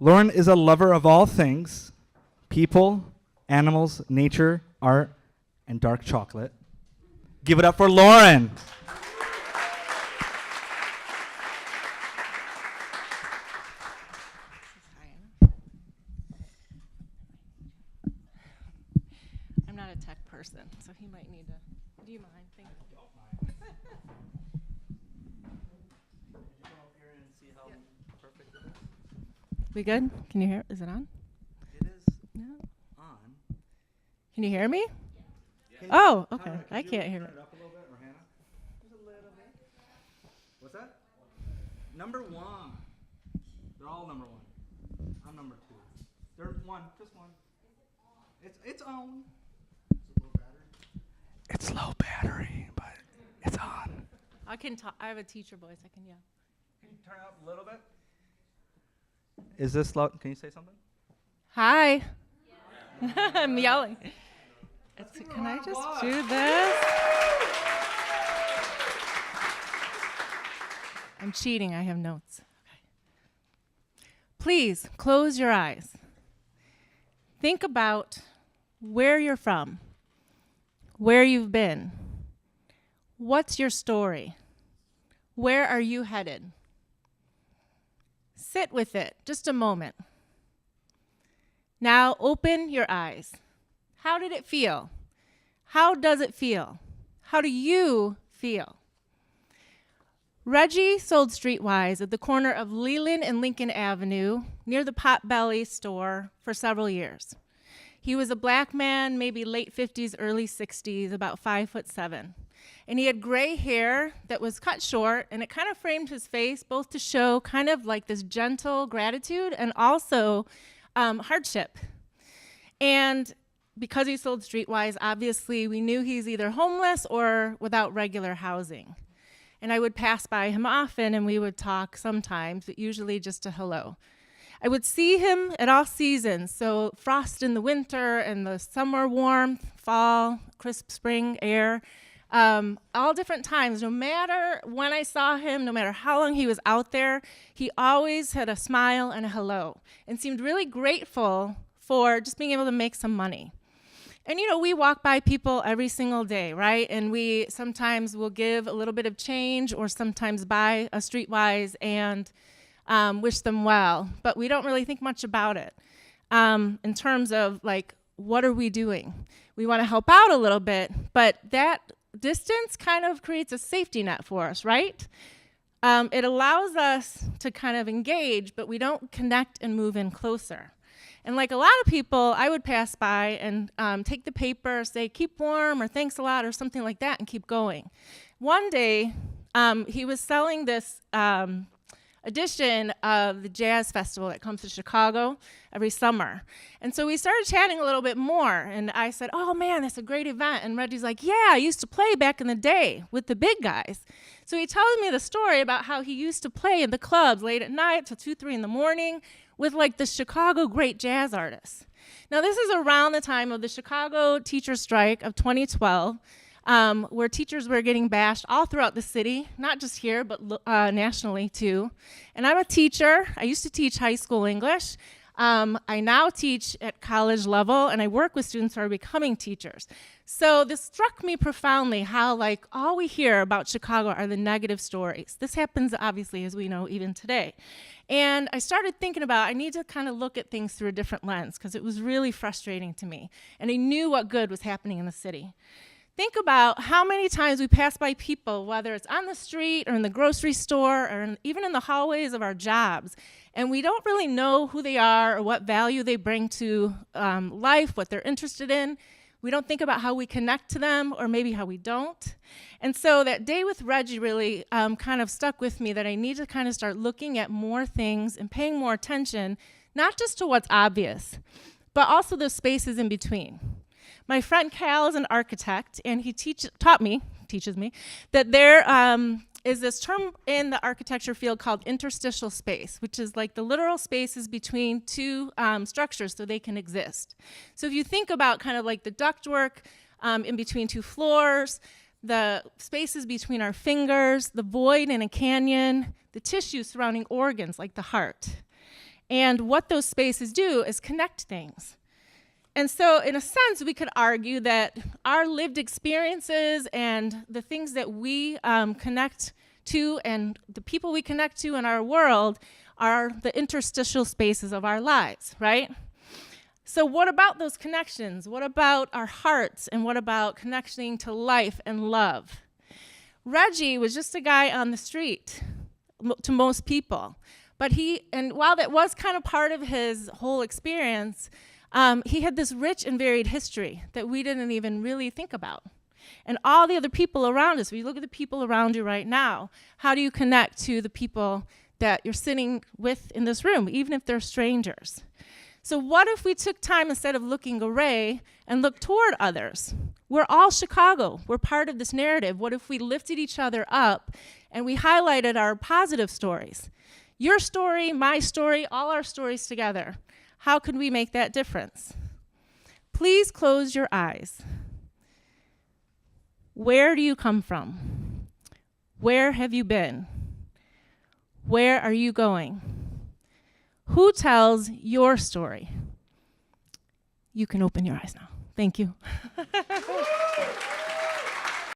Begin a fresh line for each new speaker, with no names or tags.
Lauren is a lover of all things, people, animals, nature, art, and dark chocolate. Give it up for Lauren.
I'm not a tech person, so he might need to. Do you mind? Thank you. We good? Can you hear? Is it on?
It is
No.
on.
Can you hear me?
Can
Oh,
you-
okay.
Tyler, could
I
you
can't hear
turn
it.
it up a little bit, or Hannah? Just a little bit. What's that? Number one. They're all number one. I'm number two. They're one, just one. It's on. It's low battery, but it's on.
I can talk. I have a teacher voice. I can yell.
Can you turn it up a little bit? Is this loud? Can you say something?
Hi. I'm yelling.
Let's give her a
Can I
round of
just
applause.
do this? I'm cheating. I have notes. Okay. Please close your eyes. Think about where you're from, where you've been. What's your story? Where are you headed? Sit with it just a moment. Now open your eyes. How did it feel? How does it feel? How do you feel? Reggie sold streetwise at the corner of Leland and Lincoln Avenue near the Potbelly store for several years. He was a black man, maybe late 50s, early 60s, about 5'7". And he had gray hair that was cut short, and it kind of framed his face, both to show kind of like this gentle gratitude and also hardship. And because he sold streetwise, obviously we knew he's either homeless or without regular housing. And I would pass by him often, and we would talk sometimes, but usually just a hello. I would see him at all seasons, so frost in the winter and the summer warmth, fall, crisp spring air, all different times. No matter when I saw him, no matter how long he was out there, he always had a smile and a hello and seemed really grateful for just being able to make some money. And you know, we walk by people every single day, right? And we sometimes will give a little bit of change or sometimes buy a streetwise and wish them well, but we don't really think much about it in terms of like, what are we doing? We want to help out a little bit, but that distance kind of creates a safety net for us, right? It allows us to kind of engage, but we don't connect and move in closer. And like a lot of people, I would pass by and take the paper, say, keep warm, or thanks a lot, or something like that, and keep going. One day, he was selling this edition of the jazz festival that comes to Chicago every summer. And so we started chatting a little bit more, and I said, oh man, that's a great event. And Reggie's like, yeah, I used to play back in the day with the big guys. So he tells me the story about how he used to play in the clubs late at night till 2, 3 in the morning with like the Chicago great jazz artists. Now this is around the time of the Chicago teacher strike of 2012, where teachers were getting bashed all throughout the city, not just here, but nationally too. And I'm a teacher. I used to teach high school English. I now teach at college level, and I work with students who are becoming teachers. So this struck me profoundly how like all we hear about Chicago are the negative stories. This happens obviously, as we know, even today. And I started thinking about, I need to kind of look at things through a different lens because it was really frustrating to me. And I knew what good was happening in the city. Think about how many times we pass by people, whether it's on the street or in the grocery store or even in the hallways of our jobs, and we don't really know who they are or what value they bring to life, what they're interested in. We don't think about how we connect to them or maybe how we don't. And so that day with Reggie really kind of stuck with me that I need to kind of start looking at more things and paying more attention, not just to what's obvious, but also the spaces in between. My friend Cal is an architect, and he teaches me, that there is this term in the architecture field called interstitial space, which is like the literal spaces between two structures so they can exist. So if you think about kind of like the ductwork in between two floors, the spaces between our fingers, the void in a canyon, the tissue surrounding organs like the heart. And what those spaces do is connect things. And so, in a sense, we could argue that our lived experiences and the things that we connect to and the people we connect to in our world are the interstitial spaces of our lives, right? So what about those connections? What about our hearts? And what about connecting to life and love? Reggie was just a guy on the street to most people. But while that was kind of part of his whole experience, he had this rich and varied history that we didn't even really think about. And all the other people around us, if you look at the people around you right now, how do you connect to the people that you're sitting with in this room, even if they're strangers? So what if we took time, instead of looking away, and looked toward others? We're all Chicago. We're part of this narrative. What if we lifted each other up and we highlighted our positive stories? Your story, my story, all our stories together. How can we make that difference? Please close your eyes. Where do you come from? Where have you been? Where are you going? Who tells your story? You can open your eyes now. Thank you.